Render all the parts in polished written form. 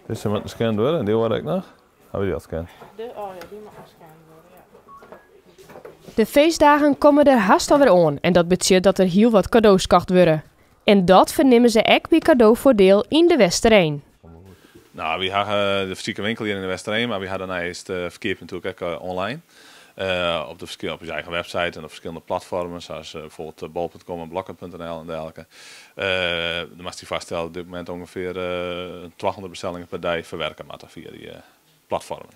Dus ze moeten gescand worden en die hoorde ik nog. Hebben die al gescand? Oh ja, die mag gescand worden, ja. De feestdagen komen er haast alweer aan en dat betekent dat er heel wat cadeaus gekocht worden. En dat vernemen ze ook bij cadeauvoordeel in de Westereen. Nou, we hebben de fysieke winkel hier in de Westereen, maar we hadden daarnaast verkeer natuurlijk ook online. Op je eigen website en op verschillende platformen, zoals bijvoorbeeld bol.com en blokken.nl en dergelijke. Dan mag je vaststellen op dit moment ongeveer 200 bestellingen per dag verwerken via die platformen.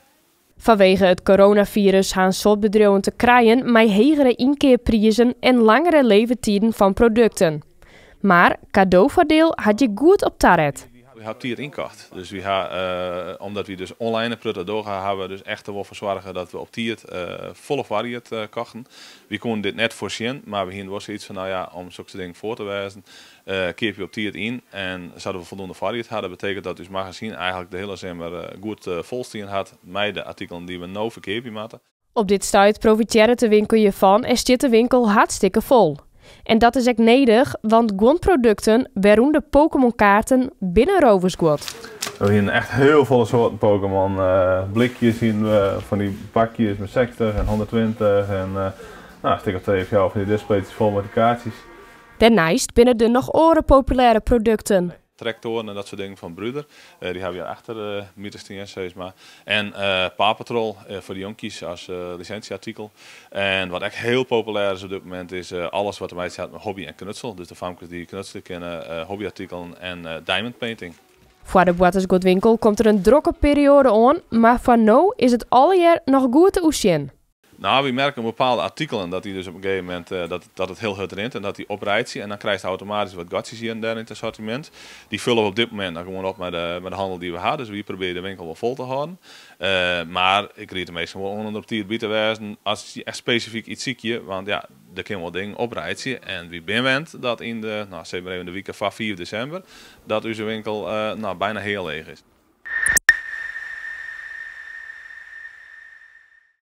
Vanwege het coronavirus gaan soortbedrijven te krijgen met hogere inkeerprijzen en langere leeftijden van producten. Maar cadeauvoordeel had je goed op tarret. We hebben hier inkocht. Dus we hebben, omdat we dus online producten doorgaan, hebben we dus echt ervoor zorgen dat we op die volle variëteit kochten. We konden dit net voorzien, maar we hadden iets van, nou ja, om zulke dingen voor te wijzen, keer je op die in. En zouden we voldoende variëteit hadden, betekent dat dus magazine eigenlijk de hele zomer goed volstaan had met de artikelen die we nou verkeerd maken. Op dit stuit profiteert de winkel hiervan en zit de winkel hartstikke vol. En dat is ook nodig, want grondproducten, waaronder Pokémon-kaarten, binnen Roversgoed. We hebben echt heel veel soorten Pokémon. Blikjes zien we van die bakjes met 60 en 120 en een stuk of 2 of jou van die displays vol met de kaartjes. Daarnaast binnen er nog andere populaire producten. Tractoren en dat soort dingen van Bruder. Die hebben we achter Mieterstien, zeg maar. En Paw Patrol voor de jonkies als licentieartikel. En wat echt heel populair is op dit moment is alles wat erbij staat met hobby en knutsel. Dus de famkes die knutselen kennen, hobbyartikelen en diamond painting. Voor de Boatersgoedwinkel komt er een drukke periode aan, maar van nu is het al jaar nog goed te oezien. Nou, we merken bepaalde artikelen dat die dus op een gegeven moment dat het heel hard rint en dat die oprijdt. En dan krijg je automatisch wat gatjes hier en daar in het assortiment. Die vullen we op dit moment dan gewoon op met de handel die we hebben. Dus we proberen de winkel wel vol te houden. Maar ik rijd de meestal wel onder op die te wijzen als je echt specifiek iets ziek je. Want ja, er kunnen wel dingen oprijdt. En wie bent dat in de, nou, zeg maar even de week van 4 december, dat onze winkel bijna heel leeg is.